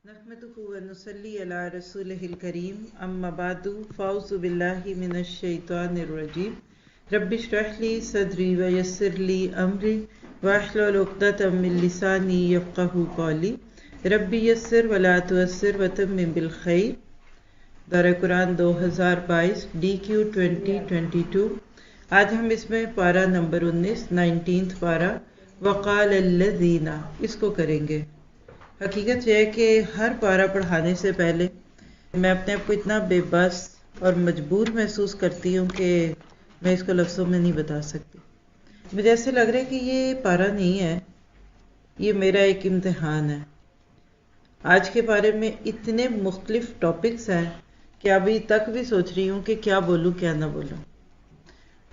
نحمده ونصلي على رسوله الكريم اما بعد فاعوذ بالله من الشيطان الرجيم رب اشرح لي صدري ويسر لي امري واحلل عقدة من لساني يفقهوا قولي رب يسر ولا تعسر وتمم بالخير دورہ قرآن 2022 DQ 2022 آج ہم اس میں پارہ نمبر 19 پارہ وقال الذین اس کو کریں گے۔ حقیقت یہ ہے کہ ہر پارہ پڑھانے سے پہلے میں اپنے آپ کو اتنا بے بس اور مجبور محسوس کرتی ہوں کہ میں اس کو لفظوں میں نہیں بتا سکتی۔ مجھے ایسے لگ رہا ہے کہ یہ پارہ نہیں ہے، یہ میرا ایک امتحان ہے۔ آج کے پارے میں اتنے مختلف ٹاپکس ہیں کہ ابھی تک بھی سوچ رہی ہوں کہ کیا بولوں کیا نہ بولوں،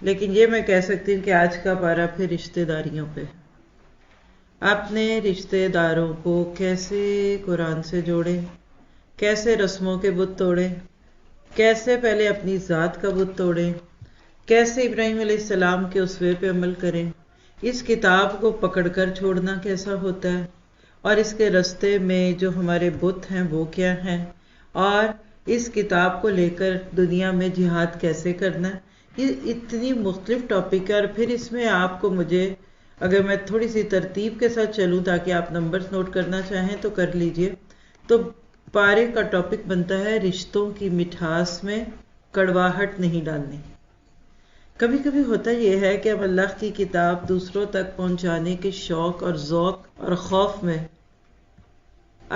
لیکن یہ میں کہہ سکتی ہوں کہ آج کا پارہ پھر رشتہ داریوں پہ، اپنے رشتہ داروں کو کیسے قرآن سے جوڑیں، کیسے رسموں کے بت توڑیں، کیسے پہلے اپنی ذات کا بت توڑیں، کیسے ابراہیم علیہ السلام کے اسوے پہ عمل کریں، اس کتاب کو پکڑ کر چھوڑنا کیسا ہوتا ہے، اور اس کے رستے میں جو ہمارے بت ہیں وہ کیا ہیں، اور اس کتاب کو لے کر دنیا میں جہاد کیسے کرنا ہے۔ یہ اتنی مختلف ٹاپک ہے، اور پھر اس میں آپ کو مجھے اگر میں تھوڑی سی ترتیب کے ساتھ چلوں تاکہ آپ نمبرز نوٹ کرنا چاہیں تو کر لیجئے، تو پارے کا ٹاپک بنتا ہے رشتوں کی مٹھاس میں کڑواہٹ نہیں ڈالنی۔ کبھی کبھی ہوتا یہ ہے کہ ہم اللہ کی کتاب دوسروں تک پہنچانے کے شوق اور ذوق اور خوف میں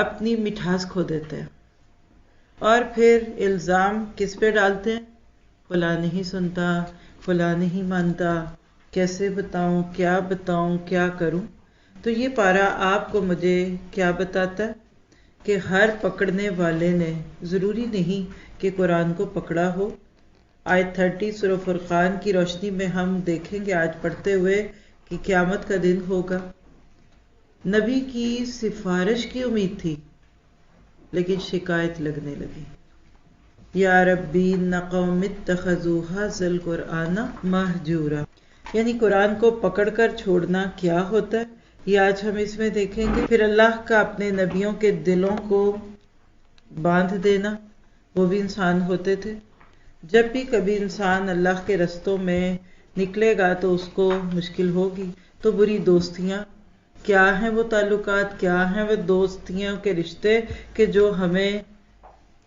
اپنی مٹھاس کھو دیتے ہیں، اور پھر الزام کس پہ ڈالتے ہیں؟ فلاں نہیں سنتا، فلاں نہیں مانتا، کیسے بتاؤں، کیا کروں۔ تو یہ پارہ آپ کو مجھے کیا بتاتا ہے کہ ہر پکڑنے والے نے ضروری نہیں کہ قرآن کو پکڑا ہو۔ آیت 30 سورہ فرقان کی روشنی میں ہم دیکھیں گے آج پڑھتے ہوئے کہ قیامت کا دن ہوگا۔ نبی کی سفارش کی امید تھی لیکن شکایت لگنے لگی، یا ربی ان قوم اتخذوا ھذا القرآن مہجورا، یعنی قرآن کو پکڑ کر چھوڑنا کیا ہوتا ہے، یہ آج ہم اس میں دیکھیں گے۔ پھر اللہ کا اپنے نبیوں کے دلوں کو باندھ دینا، وہ بھی انسان ہوتے تھے۔ جب بھی کبھی انسان اللہ کے رستوں میں نکلے گا تو اس کو مشکل ہوگی۔ تو بری دوستیاں کیا ہیں، وہ تعلقات کیا ہیں، وہ دوستیوں کے رشتے کہ جو ہمیں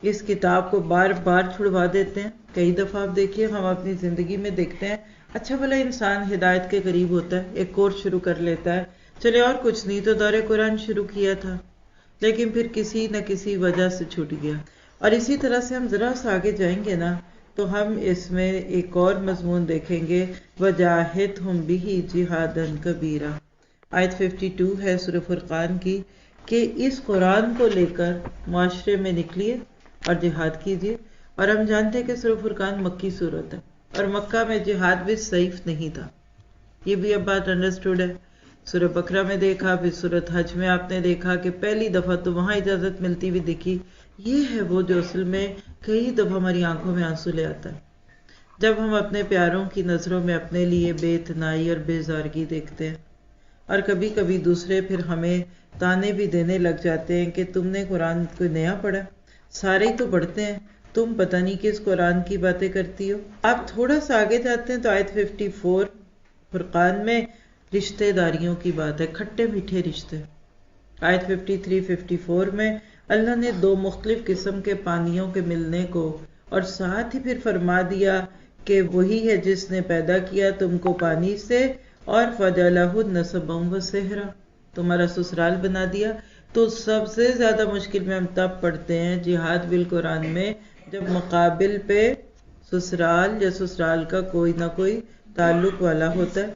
اس کتاب کو بار بار چھڑوا دیتے ہیں۔ کئی دفعہ آپ دیکھیے ہم اپنی زندگی میں دیکھتے ہیں، اچھا بھلا انسان ہدایت کے قریب ہوتا ہے، ایک کورس شروع کر لیتا ہے، چلے اور کچھ نہیں تو دورہ قرآن شروع کیا تھا، لیکن پھر کسی نہ کسی وجہ سے چھوٹ گیا۔ اور اسی طرح سے ہم ذرا سا آگے جائیں گے نا تو ہم اس میں ایک اور مضمون دیکھیں گے، وَجَاهِدْهُمْ بِهِ جِهَادًا كَبِيرًا، آیت 52 ہے سورہ فرقان کی، کہ اس قرآن کو لے کر معاشرے میں نکلیے اور جہاد کیجیے۔ اور ہم جانتے ہیں کہ سورہ فرقان مکی صورت ہے، اور مکہ میں جہاد بھی سیف نہیں تھا، یہ بھی اب بات انڈرسٹوڈ ہے۔ سورہ بقرہ میں دیکھا، پھر سورۃ حج میں آپ نے دیکھا کہ پہلی دفعہ تو وہاں اجازت ملتی ہوئی دکھی۔ یہ ہے وہ جو اصل میں کئی دفعہ ہماری آنکھوں میں آنسو لے آتا ہے جب ہم اپنے پیاروں کی نظروں میں اپنے لیے بے اتنائی اور بیزارگی دیکھتے ہیں، اور کبھی کبھی دوسرے پھر ہمیں تانے بھی دینے لگ جاتے ہیں کہ تم نے قرآن کوئی نیا پڑھا، سارے ہی تو پڑھتے ہیں، تم پتہ نہیں کس قرآن کی باتیں کرتی ہو۔ آپ تھوڑا سا آگے جاتے ہیں تو آیت 54 فرقان میں رشتہ داریوں کی بات ہے، کھٹے میٹھے رشتے۔ آیت 53-54 میں اللہ نے دو مختلف قسم کے پانیوں کے ملنے کو، اور ساتھ ہی پھر فرما دیا کہ وہی ہے جس نے پیدا کیا تم کو پانی سے، اور فَجَعَلَهُ نَسَبًا وَصِہْرًا، تمہارا سسرال بنا دیا۔ تو سب سے زیادہ مشکل میں ہم تب پڑھتے ہیں جہاد بالقرآن میں جب مقابل پہ سسرال یا سسرال کا کوئی نہ کوئی تعلق والا ہوتا ہے۔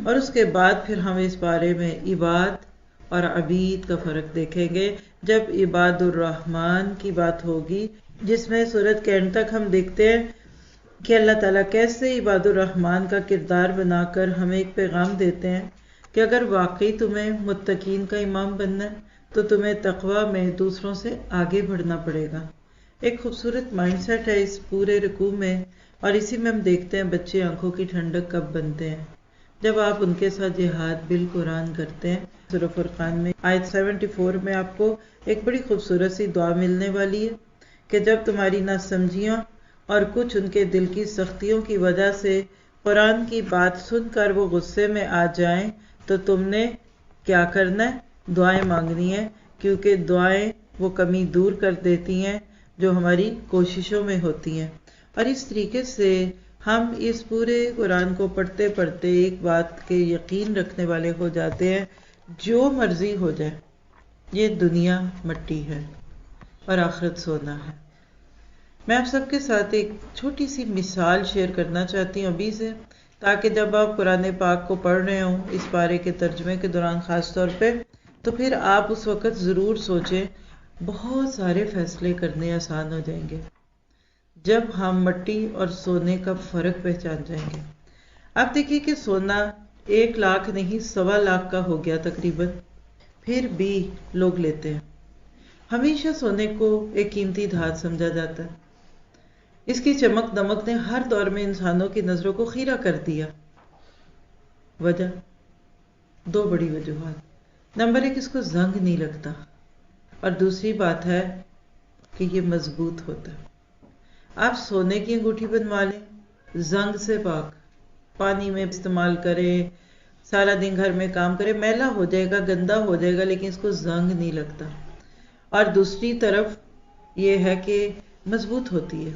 اور اس کے بعد پھر ہم اس بارے میں عباد اور عبید کا فرق دیکھیں گے جب عباد الرحمن کی بات ہوگی، جس میں سورت کے اینڈ تک ہم دیکھتے ہیں کہ اللہ تعالیٰ کیسے عباد الرحمن کا کردار بنا کر ہمیں ایک پیغام دیتے ہیں کہ اگر واقعی تمہیں متقین کا امام بننا ہے تو تمہیں تقوی میں دوسروں سے آگے بڑھنا پڑے گا۔ ایک خوبصورت مائنڈ سیٹ ہے اس پورے رکوع میں، اور اسی میں ہم دیکھتے ہیں بچے آنکھوں کی ٹھنڈک کب بنتے ہیں۔ جب آپ ان کے ساتھ جہاد بالقرآن کرتے ہیں۔ سورہ فرقان میں آیت 74 میں آپ کو ایک بڑی خوبصورت سی دعا ملنے والی ہے کہ جب تمہاری ناسمجھیاں اور کچھ ان کے دل کی سختیوں کی وجہ سے قرآن کی بات سن کر وہ غصے میں آ جائیں تو تم نے کیا کرنا ہے؟ دعائیں مانگنی ہے، کیونکہ دعائیں وہ کمی دور کر دیتی ہیں جو ہماری کوششوں میں ہوتی ہیں۔ اور اس طریقے سے ہم اس پورے قرآن کو پڑھتے پڑھتے ایک بات کے یقین رکھنے والے ہو جاتے ہیں، جو مرضی ہو جائے یہ دنیا مٹی ہے اور آخرت سونا ہے۔ میں آپ سب کے ساتھ ایک چھوٹی سی مثال شیئر کرنا چاہتی ہوں ابھی سے، تاکہ جب آپ قرآن پاک کو پڑھ رہے ہوں اس پارے کے ترجمے کے دوران خاص طور پہ، تو پھر آپ اس وقت ضرور سوچیں، بہت سارے فیصلے کرنے آسان ہو جائیں گے جب ہم مٹی اور سونے کا فرق پہچان جائیں گے۔ آپ دیکھیے کہ سونا 1 لاکھ نہیں 1.25 لاکھ کا ہو گیا تقریباً، پھر بھی لوگ لیتے ہیں۔ ہمیشہ سونے کو ایک قیمتی دھات سمجھا جاتا ہے۔ اس کی چمک دمک نے ہر دور میں انسانوں کی نظروں کو خیرہ کر دیا۔ وجہ 2 بڑی وجوہات۔ نمبر 1، اس کو زنگ نہیں لگتا، اور دوسری بات ہے کہ یہ مضبوط ہوتا ہے۔ آپ سونے کی انگوٹھی بنوا لیں، زنگ سے پاک، پانی میں استعمال کریں، سارا دن گھر میں کام کریں، میلا ہو جائے گا، گندا ہو جائے گا، لیکن اس کو زنگ نہیں لگتا۔ اور دوسری طرف یہ ہے کہ مضبوط ہوتی ہے۔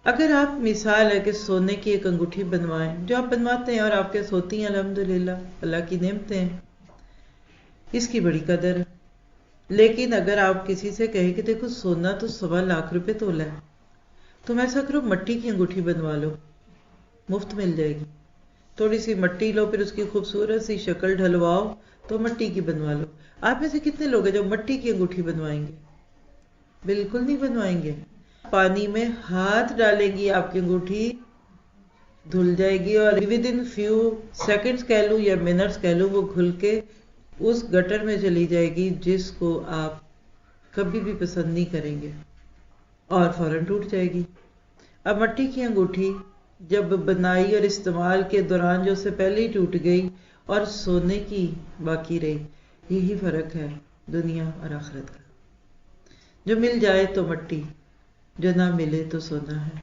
اگر آپ مثال ہے کہ سونے کی ایک انگوٹھی بنوائیں، جو آپ بنواتے ہیں اور آپ کے سوتی ہیں، الحمدللہ اللہ کی نعمتیں ہیں، اس کی بڑی قدر ہے۔ لیکن اگر آپ کسی سے کہیں کہ دیکھو سونا تو 1.25 لاکھ روپے تولا ہے، تم ایسا کرو مٹی کی انگوٹھی بنوا لو، مفت مل جائے گی۔ تھوڑی سی مٹی لو، پھر اس کی خوبصورت سی شکل ڈھلواؤ تو مٹی کی بنوا لو۔ آپ میں سے کتنے لوگ ہیں جو مٹی کی انگوٹھی بنوائیں گے؟ بالکل نہیں بنوائیں گے۔ پانی میں ہاتھ ڈالیں گی آپ کی انگوٹھی دھل جائے گی، اور ودن فیو سیکنڈز کہہ لوں یا منٹس کہہ لوں، وہ گھل کے اس گٹر میں چلی جائے گی جس کو آپ کبھی بھی پسند نہیں کریں گے، اور فوراً ٹوٹ جائے گی۔ اب مٹی کی انگوٹھی جب بنائی اور استعمال کے دوران جو اس سے پہلے ہی ٹوٹ گئی اور سونے کی باقی رہی، یہی فرق ہے دنیا اور آخرت کا۔ جو مل جائے تو مٹی، جو نہ ملے تو سونا ہے۔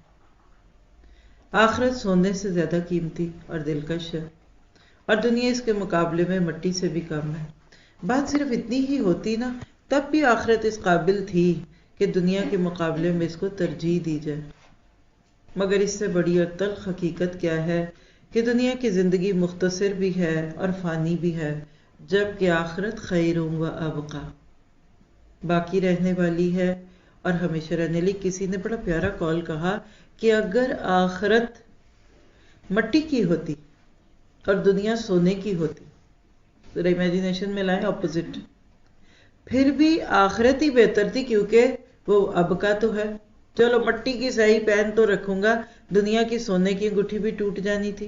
آخرت سونے سے زیادہ قیمتی اور دلکش ہے، اور دنیا اس کے مقابلے میں مٹی سے بھی کم ہے۔ بات صرف اتنی ہی ہوتی نا، تب بھی آخرت اس قابل تھی کہ دنیا کے مقابلے میں اس کو ترجیح دی جائے۔ مگر اس سے بڑی اور تلخ حقیقت کیا ہے کہ دنیا کی زندگی مختصر بھی ہے اور فانی بھی ہے، جبکہ آخرت خیر و ابقا، باقی رہنے والی ہے اور ہمیشہ رہنے والی۔ کسی نے بڑا پیارا قول کہا کہ اگر آخرت مٹی کی ہوتی اور دنیا سونے کی ہوتی، تو امیجنیشن میں لائیں اپوزٹ، پھر بھی آخرت ہی بہتر تھی، کیونکہ وہ ابقا تو ہے۔ چلو مٹی کی صحیح پہن تو رکھوں گا، دنیا کی سونے کی انگوٹھی بھی ٹوٹ جانی تھی۔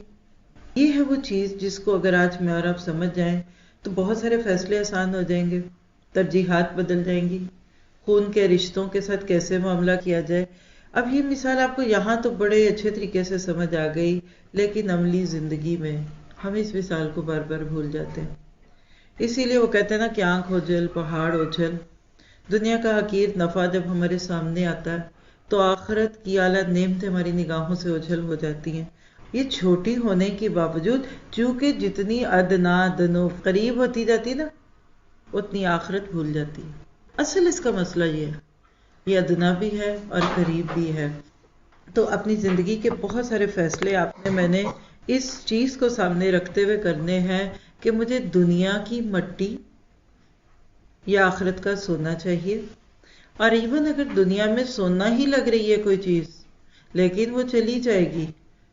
یہ ہے وہ چیز جس کو اگر آج میں اور آپ سمجھ جائیں تو بہت سارے فیصلے آسان ہو جائیں گے، ترجیحات بدل جائیں گی، خون کے رشتوں کے ساتھ کیسے معاملہ کیا جائے۔ اب یہ مثال آپ کو یہاں تو بڑے اچھے طریقے سے سمجھ آ گئی، لیکن عملی زندگی میں ہم اس مثال کو بار بار بھول جاتے ہیں۔ اسی لیے وہ کہتے ہیں نا کہ آنکھ اوجھل پہاڑ اوجھل۔ دنیا کا حقیر نفع جب ہمارے سامنے آتا ہے تو آخرت کی اعلیٰ نعمتیں ہماری نگاہوں سے اوجھل ہو جاتی ہیں۔ یہ چھوٹی ہونے کے باوجود، چونکہ جتنی ادنا دنو قریب ہوتی جاتی نا، اتنی آخرت بھول جاتی ہے۔ اصل اس کا مسئلہ یہ ہے، یہ ادنا بھی ہے اور قریب بھی ہے۔ تو اپنی زندگی کے بہت سارے فیصلے میں نے اس چیز کو سامنے رکھتے ہوئے کرنے ہیں کہ مجھے دنیا کی مٹی یا آخرت کا سونا چاہیے۔ اور ایون اگر دنیا میں سونا ہی لگ رہی ہے کوئی چیز، لیکن وہ چلی جائے گی،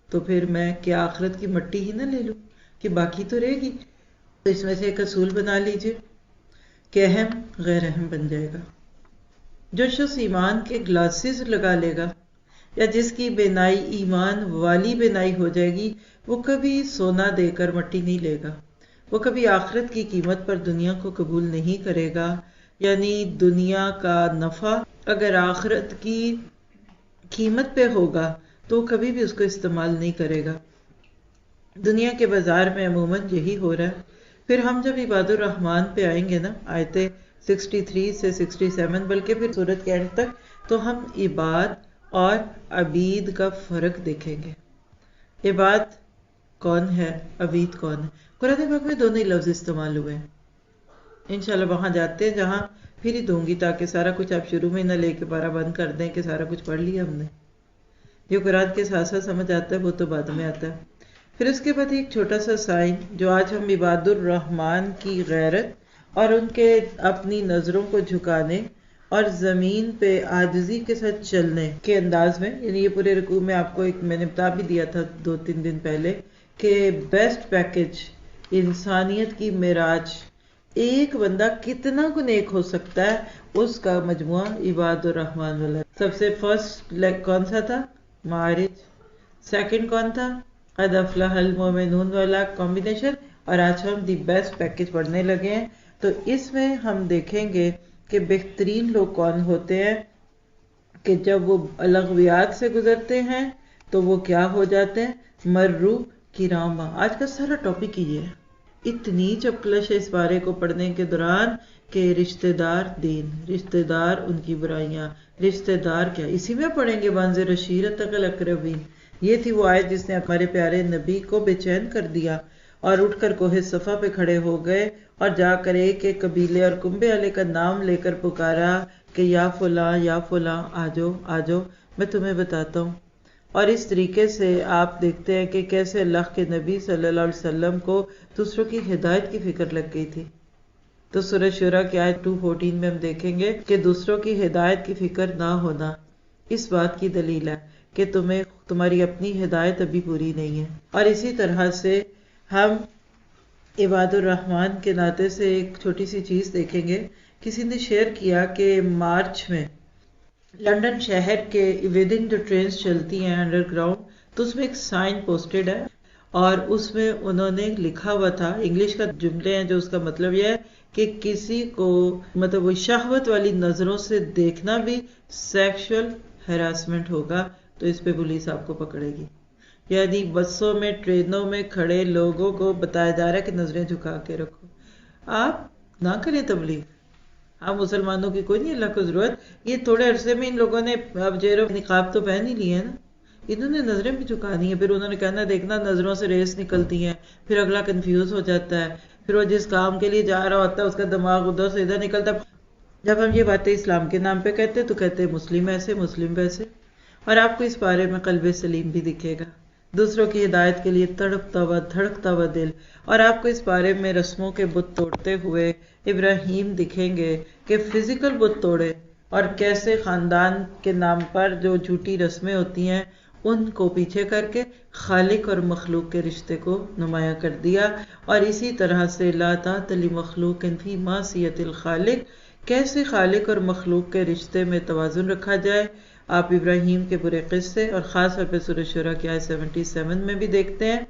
تو پھر میں کیا آخرت کی مٹی ہی نہ لے لوں کہ باقی تو رہے گی۔ تو اس میں سے ایک اصول بنا لیجئے کہ اہم غیر اہم بن جائے گا۔ جو شخص ایمان کے گلاسز لگا لے گا، یا جس کی بینائی ایمان والی بینائی ہو جائے گی، وہ کبھی سونا دے کر مٹی نہیں لے گا، وہ کبھی آخرت کی قیمت پر دنیا کو قبول نہیں کرے گا۔ یعنی دنیا کا نفع اگر آخرت کی قیمت پہ ہوگا تو کبھی بھی اس کو استعمال نہیں کرے گا۔ دنیا کے بازار میں عموماً یہی ہو رہا ہے۔ پھر ہم جب عباد الرحمن پہ آئیں گے نا، آیتیں 63 سے 67 بلکہ پھر سورت کے اینڈ تک، تو ہم عباد اور عبید کا فرق دیکھیں گے۔ عباد کون ہے، عبید کون ہے؟ قرآن پاک میں دونوں ہی لفظ استعمال ہوئے ہیں۔ انشاءاللہ وہاں جاتے ہیں جہاں پھر ہی دوں گی، تاکہ سارا کچھ آپ شروع میں نہ لے کے پارا بند کر دیں کہ سارا کچھ پڑھ لیا ہم نے۔ جو قرآن کے ساتھ ساتھ سمجھ آتا ہے وہ تو بعد میں آتا ہے۔ پھر اس کے بعد ایک چھوٹا سا سائن جو آج ہم عباد الرحمن کی غیرت اور ان کے اپنی نظروں کو جھکانے اور زمین پہ عاجزی کے ساتھ چلنے کے انداز میں، یعنی یہ پورے رکوع میں آپ کو ایک میں نے بتا بھی دیا تھا 2-3 دن پہلے کہ بیسٹ پیکج انسانیت کی معراج، ایک بندہ کتنا کو نیک ہو سکتا ہے اس کا مجموعہ عباد الرحمن والا۔ سب سے فرسٹ لیگ کون سا تھا؟ معارج۔ سیکنڈ کون تھا؟ قد افلح المؤمنون والا کمبینیشن۔ اور آج ہم دی بیسٹ پیکج پڑھنے لگے ہیں، تو اس میں ہم دیکھیں گے کہ بہترین لوگ کون ہوتے ہیں کہ جب وہ لغویات سے گزرتے ہیں تو وہ کیا ہو جاتے ہیں؟ مرو کراما۔ آج کا سارا ٹاپک یہ ہے۔ اتنی چپکلش ہے اس بارے کو پڑھنے کے دوران کہ رشتہ دار دین، رشتہ دار ان کی برائیاں، رشتہ دار کیا، اسی میں پڑھیں گے وانذر عشیرتک الاقربین۔ یہ تھی وہ آیت جس نے ہمارے پیارے نبی کو بے چین کر دیا اور اٹھ کر کوہ صفا پہ کھڑے ہو گئے اور جا کر ایک ایک قبیلے اور کنبے والے کا نام لے کر پکارا کہ یا فلاں یا فلاں آجو آجو، میں تمہیں بتاتا ہوں۔ اور اس طریقے سے آپ دیکھتے ہیں کہ کیسے اللہ کے نبی صلی اللہ علیہ وسلم کو دوسروں کی ہدایت کی فکر لگ گئی تھی۔ تو سورہ شورہ کی آیت 2:14 میں ہم دیکھیں گے کہ دوسروں کی ہدایت کی فکر نہ ہونا اس بات کی دلیل ہے کہ تمہاری اپنی ہدایت ابھی پوری نہیں ہے۔ اور اسی طرح سے ہم عباد الرحمن کے ناطے سے ایک چھوٹی سی چیز دیکھیں گے۔ کسی نے شیئر کیا کہ مارچ میں لنڈن شہر کے ود ان جو ٹرینز چلتی ہیں انڈر گراؤنڈ، تو اس میں ایک سائن پوسٹڈ ہے اور اس میں انہوں نے لکھا ہوا تھا، انگلش کا جملے ہیں جو اس کا مطلب یہ ہے کہ کسی کو مطلب وہ شہوت والی نظروں سے دیکھنا بھی سیکشل ہراسمنٹ ہوگا، تو اس پہ پولیس آپ کو پکڑے گی۔ یعنی بسوں میں، ٹرینوں میں کھڑے لوگوں کو بتایا جا رہا ہے کہ نظریں جھکا کے رکھو، آپ نہ کریں تبلیغ۔ ہم مسلمانوں کی کوئی نہیں اللہ کو ضرورت، یہ تھوڑے عرصے میں ان لوگوں نے اب جیرو نقاب تو پہن ہی لی ہے نا، انہوں نے نظریں بھی جھکانی ہیں، پھر انہوں نے کہنا دیکھنا نظروں سے ریس نکلتی ہیں، پھر اگلا کنفیوز ہو جاتا ہے، پھر وہ جس کام کے لیے جا رہا ہوتا ہے اس کا دماغ ادھر سے ادھر نکلتا ہے۔ جب ہم یہ باتیں اسلام کے نام پہ کہتے تو کہتے مسلم ایسے مسلم ویسے، اور آپ کو اس بارے میں قلب سلیم بھی دکھے گا، دوسروں کی ہدایت کے لیے تڑپتا ہوا دھڑکتا ہوا دل، اور آپ کو اس بارے میں رسموں کے بت توڑتے ہوئے ابراہیم دکھیں گے کہ فزیکل بت توڑے اور کیسے خاندان کے نام پر جو جھوٹی رسمیں ہوتی ہیں ان کو پیچھے کر کے خالق اور مخلوق کے رشتے کو نمایاں کر دیا۔ اور اسی طرح سے لا طاعۃ لمخلوق فی معصیۃ الخالق، کیسے خالق اور مخلوق کے رشتے میں توازن رکھا جائے، آپ ابراہیم کے برے قصے اور خاص طور پہ سورہ شورہ کی آیت 77 میں بھی دیکھتے ہیں۔